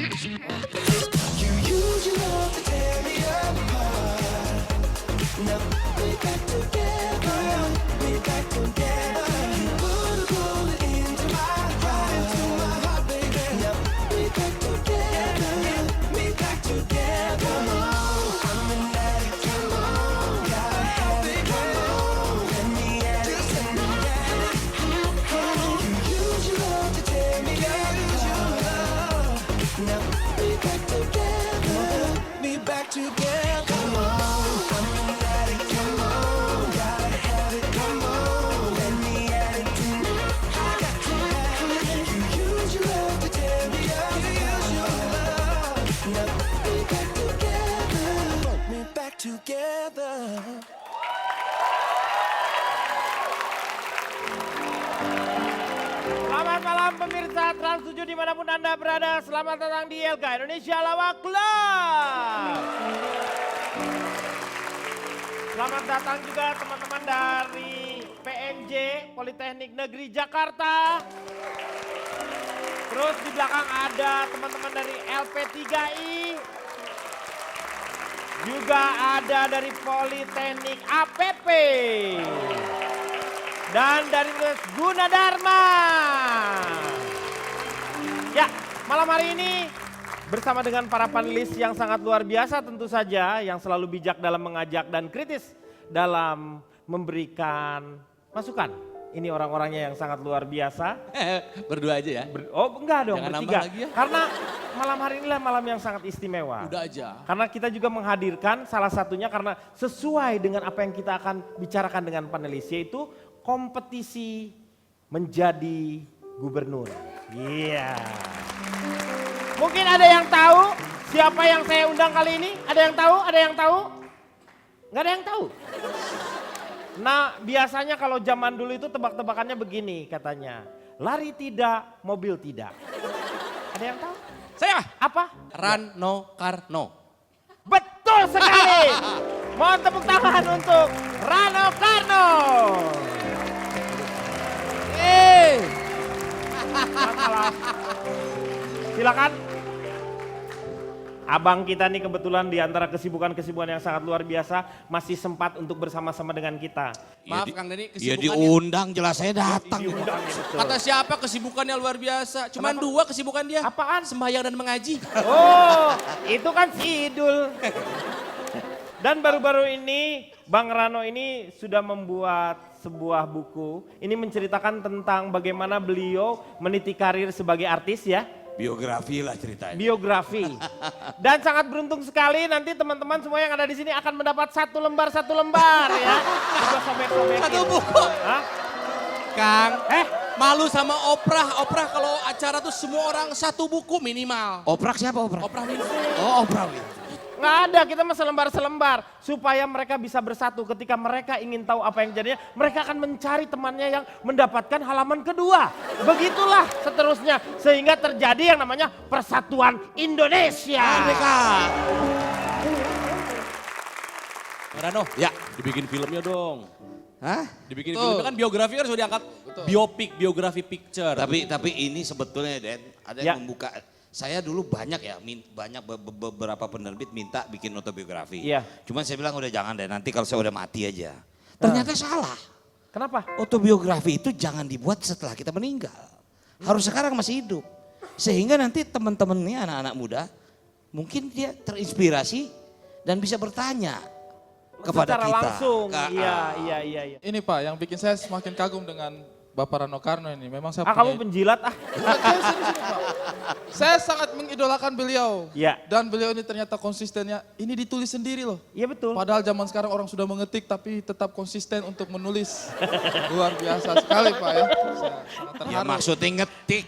You use your love to tear me apart. Now put me back together, put me back together. You put a bullet into my heart, baby. Now put me back together, get me back together. Come on, I'm an addict, come on, gotta have it, come on. Let me at it, let me at it. You use your love to tear me apart. Now put me back together, put me back together. Come on, I'm an addict, come on, gotta have it, come on. Let me at it tonight, I got to have it. You use your love to tear me apart. Now put me back together, put me back together. Selamat malam pemirsa Trans 7 dimanapun Anda berada. Selamat datang di LK Indonesia Lawak Club. Selamat datang juga teman-teman dari PNJ Politeknik Negeri Jakarta. Terus di belakang ada teman-teman dari LP3I. Juga ada dari Politeknik APP. Dan dari Gunadarma. Ya, malam hari ini bersama dengan para panelis yang sangat luar biasa tentu saja, yang selalu bijak dalam mengajak dan kritis dalam memberikan masukan. Ini orang-orangnya yang sangat luar biasa. Berdua aja ya? Oh enggak dong, Jangan bertiga. nambah lagi ya. Karena malam hari inilah malam yang sangat istimewa. Udah aja. Karena kita juga menghadirkan salah satunya karena sesuai dengan apa yang kita akan bicarakan dengan panelis, yaitu kompetisi menjadi gubernur. Iya. Mungkin ada yang tahu siapa yang saya undang kali ini? Ada yang tahu? Ada yang tahu? Nggak ada yang tahu. Nah, biasanya kalau zaman dulu itu tebak-tebakannya begini katanya. Lari tidak, mobil tidak. Ada yang tahu? Saya Apa? Rano Karno. Betul sekali. Mohon tepuk tangan untuk Rano Karno. Selamat malam. Silakan. Abang kita nih kebetulan di antara kesibukan-kesibukan yang sangat luar biasa masih sempat untuk bersama-sama dengan kita. Maaf Kang Denny, Ya kesibukannya. diundang, jelas saya datang. Diundang ya, betul. Kata siapa kesibukannya luar biasa? Cuman Kenapa? dua kesibukan dia. Apaan? Sembahyang dan mengaji. Oh, itu kan Sidul. Dan baru-baru ini Bang Rano ini sudah membuat sebuah buku. Ini menceritakan tentang bagaimana beliau meniti karir sebagai artis ya. Biografi lah ceritanya. Biografi. Dan sangat beruntung sekali nanti teman-teman semua yang ada di sini akan mendapat satu lembar ya. Juga sobek-sobekin. Satu buku. Hah? Kang, malu sama Oprah. Oprah kalau acara tuh semua orang satu buku minimal. Oprak siapa oprak? Oprah Winfrey. Oh oprak. Winfrey. Nggak ada, kita mah selembar-selembar. Supaya mereka bisa bersatu ketika mereka ingin tahu apa yang jadinya. Mereka akan mencari temannya yang mendapatkan halaman kedua. Begitulah seterusnya. Sehingga terjadi yang namanya Persatuan Indonesia. Rano, Ya. dibikin filmnya dong. Hah? Dibikin filmnya kan biografi kan sudah diangkat biografi picture. Tapi ini sebetulnya Den, ada Ya. yang membuka. Saya dulu banyak ya, banyak beberapa penerbit minta bikin autobiografi. Iya. Cuman saya bilang udah jangan deh, nanti kalau saya udah mati aja. Ternyata salah. Kenapa? Autobiografi itu jangan dibuat setelah kita meninggal. Harus sekarang masih hidup. Sehingga nanti teman-teman nih anak-anak muda mungkin dia terinspirasi dan bisa bertanya kepada Secara kita. langsung. Ke- Iya. Ini Pak, yang bikin saya semakin kagum dengan Bapak Rano Karno ini. Memang saya Kamu penjilat ah. Sini, Pak. Saya sangat mengidolakan beliau. Iya. Dan beliau ini ternyata konsistennya, ini ditulis sendiri loh. Iya betul. Padahal zaman sekarang orang sudah mengetik tapi tetap konsisten untuk menulis. Luar biasa sekali Pak ya. Saya sangat Ya terharu. maksudnya ngetik.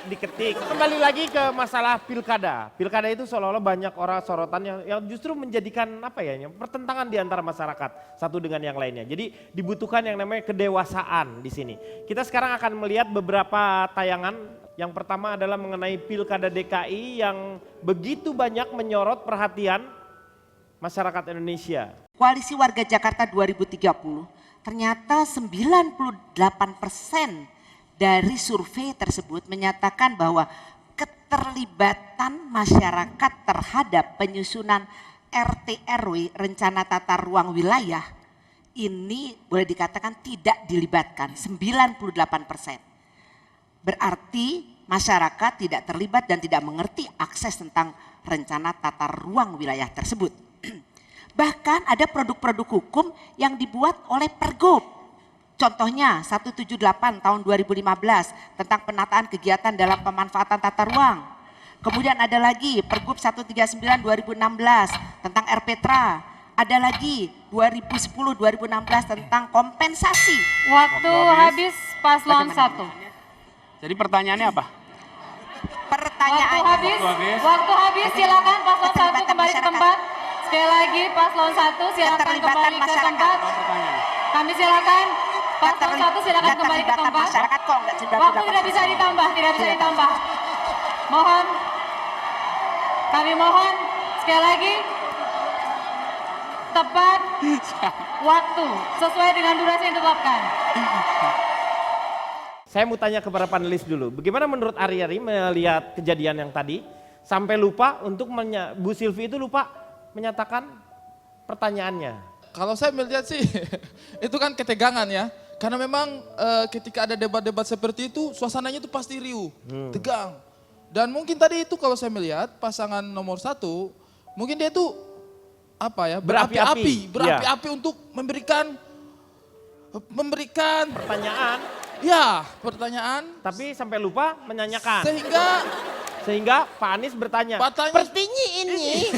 Diketik. Kembali lagi ke masalah pilkada. Pilkada itu seolah-olah banyak orang sorotan yang justru menjadikan apa ya, pertentangan di antara masyarakat satu dengan yang lainnya. Jadi dibutuhkan yang namanya kedewasaan di sini. Kita sekarang akan melihat beberapa tayangan. Yang pertama adalah mengenai pilkada DKI yang begitu banyak menyorot perhatian masyarakat Indonesia. Koalisi Warga Jakarta 2030, ternyata 98% dari survei tersebut menyatakan bahwa keterlibatan masyarakat terhadap penyusunan RT RW rencana tata ruang wilayah ini boleh dikatakan tidak dilibatkan 98%. Berarti masyarakat tidak terlibat dan tidak mengerti akses tentang rencana tata ruang wilayah tersebut. Bahkan ada produk-produk hukum yang dibuat oleh Pergub. Contohnya 178 tahun 2015 tentang penataan kegiatan dalam pemanfaatan tata ruang. Kemudian ada lagi Pergub 139 2016 tentang RPTRA. Ada lagi 2010-2016 tentang kompensasi. Waktu habis paslon 1. Jadi pertanyaannya apa? Pertanyaannya. Waktu habis silakan paslon 1 kembali ke tempat. Sekali lagi paslon 1 silakan Keterlibatan kembali ke masyarakat. tempat. Pertanyaan. Kami silakan paslon 1 silakan kembali ke Keterlibatan tempat. masyarakat kok enggak 98%. Waktu tidak bisa ditambah, tidak bisa ditambah. Mohon, kami mohon sekali lagi tepat waktu sesuai dengan durasi yang ditetapkan. Saya mau tanya kepada panelis dulu, bagaimana menurut Ari melihat kejadian yang tadi sampai lupa untuk Bu Sylvie itu lupa menyatakan pertanyaannya. Kalau saya melihat sih itu kan ketegangan ya. Karena memang ketika ada debat-debat seperti itu suasananya itu pasti riuh, tegang. Dan mungkin tadi itu kalau saya melihat pasangan nomor 1 mungkin dia itu apa ya berapi-api untuk memberikan pertanyaan Tapi sampai lupa menyanyikan. sehingga Pak Anies bertanya, sepertinya ini.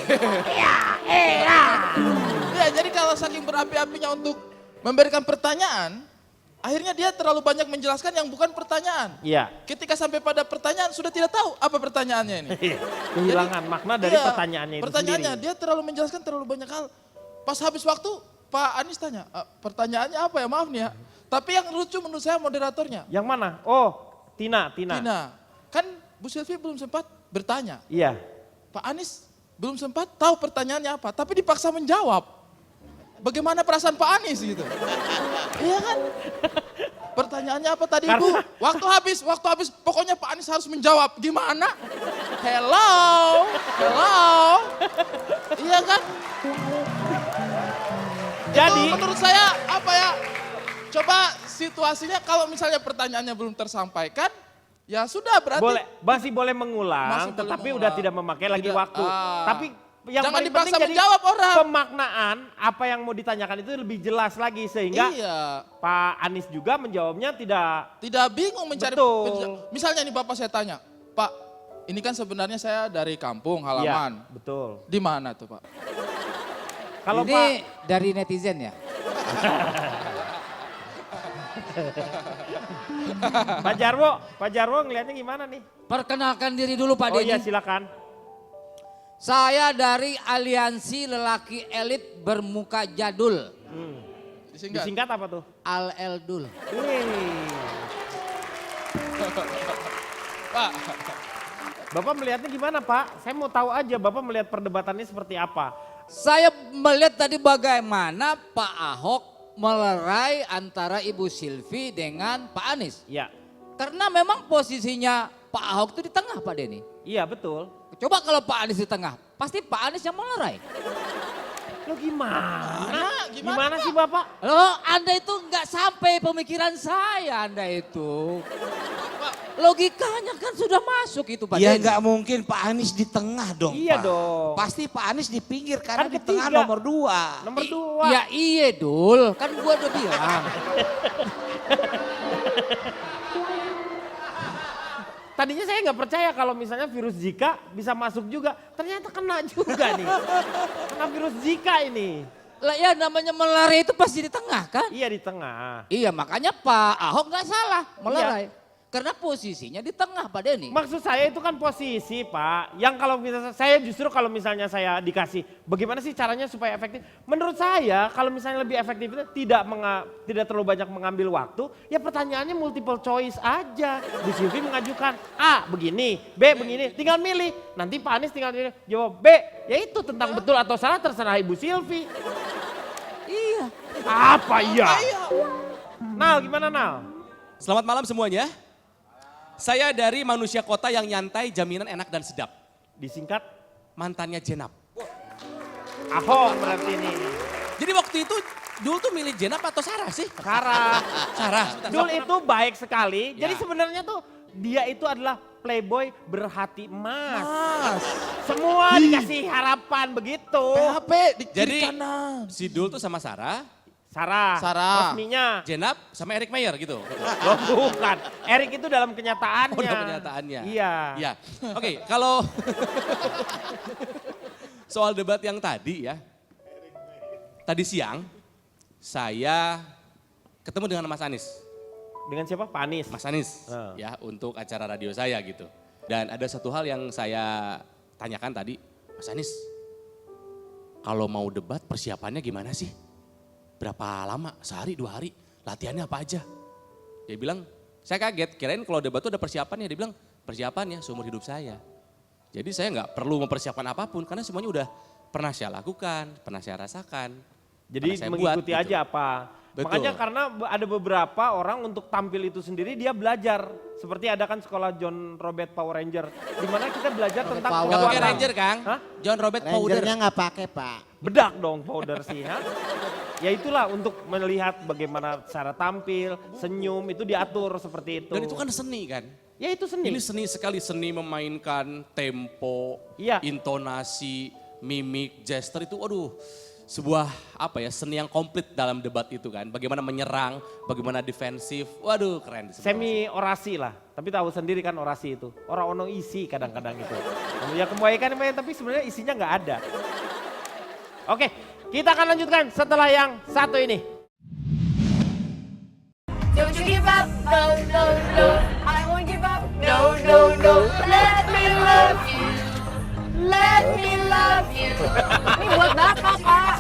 Ya, jadi kalau saking berapi-apinya untuk memberikan pertanyaan, akhirnya dia terlalu banyak menjelaskan yang bukan pertanyaan. iya, Ketika sampai pada pertanyaan sudah tidak tahu apa pertanyaannya ini. kehilangan makna dari Iya, pertanyaannya itu pertanyaannya sendiri. dia terlalu menjelaskan terlalu banyak hal. Pas habis waktu Pak Anies tanya, pertanyaannya apa ya, maaf nih ya. Tapi yang lucu menurut saya moderatornya. Yang mana? Oh, Tina. Kan Bu Sylvie belum sempat bertanya. Iya. Pak Anies belum sempat tahu pertanyaannya apa, tapi dipaksa menjawab. Bagaimana perasaan Pak Anies gitu? Iya kan? Pertanyaannya apa tadi Ibu? Waktu habis. Pokoknya Pak Anies harus menjawab. Gimana? Hello. Iya kan? Jadi Itu menurut saya apa ya? Coba situasinya kalau misalnya pertanyaannya belum tersampaikan, ya sudah berarti. masih boleh mengulang, Masih boleh tetapi mengulang. udah tidak memakai lagi Tidak, waktu. Tapi yang jangan paling dipaksa penting jadi menjawab orang. pemaknaan apa yang mau ditanyakan itu lebih jelas lagi sehingga Iya. Pak Anies juga menjawabnya tidak. Tidak bingung mencari. Betul. Misalnya nih Bapak saya tanya, Pak, ini kan sebenarnya saya dari kampung halaman. Iya, betul. Di mana tuh Pak? Kalau Ini Pak dari netizen ya? Pak Jarwo ngelihatnya gimana nih? Perkenalkan diri dulu Pak Oh Denny. iya silakan. Saya dari Aliansi Lelaki Elit Bermuka Jadul. Disingkat. Disingkat apa tuh? Al Eldul. Pak, Bapak melihatnya gimana Pak? Saya mau tahu aja Bapak melihat perdebatannya seperti apa. Saya melihat tadi bagaimana Pak Ahok melerai antara Ibu Sylvie dengan Pak Anies. Iya. Karena memang posisinya Pak Ahok itu di tengah Pak Denny. Iya betul. Coba kalau Pak Anies di tengah, pasti Pak Anies yang melerai. Lo gimana? Gimana, Gimana sih Bapak? Loh, Anda itu nggak sampai pemikiran saya, Anda itu. Logikanya kan sudah masuk itu Pak Ya Denny. nggak mungkin Pak Anies di tengah dong Iya Pak. dong. Pasti Pak Anies di pinggir karena Kan di tengah ketiga. nomor 2. Nomor 2. Ya iya Dul, kan gua udah bilang. Tadinya saya nggak percaya kalau misalnya virus Zika bisa masuk juga. Ternyata kena juga nih. Kena virus Zika ini. Lah ya namanya melerai itu pasti di tengah kan? Iya di tengah. Iya makanya Pak Ahok nggak salah melerai. Karena posisinya di tengah Pak Denny. Maksud saya itu kan posisi Pak. Yang kalau misalnya saya justru kalau misalnya saya dikasih bagaimana sih caranya supaya efektif. Menurut saya kalau misalnya lebih efektif itu tidak terlalu banyak mengambil waktu. Ya pertanyaannya multiple choice aja. Bu Sylvie mengajukan A begini, B begini. Tinggal milih. Nanti Pak Anies tinggal jawab B. Ya itu tentang betul atau salah terserah Ibu Sylvie. Iya. Apa iya? Nal gimana Nal? Selamat malam semuanya. Saya dari manusia kota yang nyantai, jaminan enak dan sedap. Disingkat Mantannya Jenap. Ahok berarti ini. Jadi waktu itu Dul tuh milih Jenap atau Sarah sih? Sarah. Sarah. Dul itu baik sekali. Ya. Jadi sebenarnya tuh dia itu adalah playboy berhati emas. Semua dikasih harapan begitu. PHP di kiri Jadi kanan. si Dul tuh sama Sarah, Sarah. Resminya. Jenap sama Eric Mayer gitu. Loh bukan. Erik itu dalam kenyataannya. Oh, dalam kenyataannya. Iya. Iya. Oke, kalau soal debat yang tadi ya. Tadi siang saya ketemu dengan Mas Anies. Dengan siapa? Pak Anies. Mas Anies Ah. ya untuk acara radio saya gitu. Dan ada satu hal yang saya tanyakan tadi, Mas Anies, kalau mau debat persiapannya gimana sih? Berapa lama? Sehari, 2 hari? Latihannya apa aja? Dia bilang, saya kaget, kirain kalau debat tuh ada persiapannya. Dia bilang, persiapannya seumur hidup saya. Jadi saya nggak perlu mempersiapkan apapun karena semuanya udah pernah saya lakukan, pernah saya rasakan. Jadi pernah saya mengikuti buat, gitu. aja apa. Betul. Makanya karena ada beberapa orang untuk tampil itu sendiri dia belajar. Seperti ada kan sekolah John Robert Power Ranger. Di mana kita belajar tentang Nggak kekuatan. pakai Ranger Kang, Hah? John Robert Powder. Rangernya nggak pakai Pak. Bedak dong powder sih. Ha? Ya itulah untuk melihat bagaimana cara tampil, senyum itu diatur seperti itu. Dan itu kan seni kan? Ya itu seni. Ini seni sekali, seni memainkan tempo, Iya. intonasi, mimik, gesture itu waduh sebuah apa ya seni yang komplit dalam debat itu kan. Bagaimana menyerang, bagaimana defensif, waduh keren. Semi orasi lah, tapi tahu sendiri kan orasi itu. Orang ono isi kadang-kadang itu. Ya kebaikan tapi sebenarnya isinya nggak ada. Oke, kita akan lanjutkan setelah yang satu ini. Don't you give up, no, no, no. I won't give up, no, no, no. Let me love you, let me love you. Ini buat Bapak, Pak.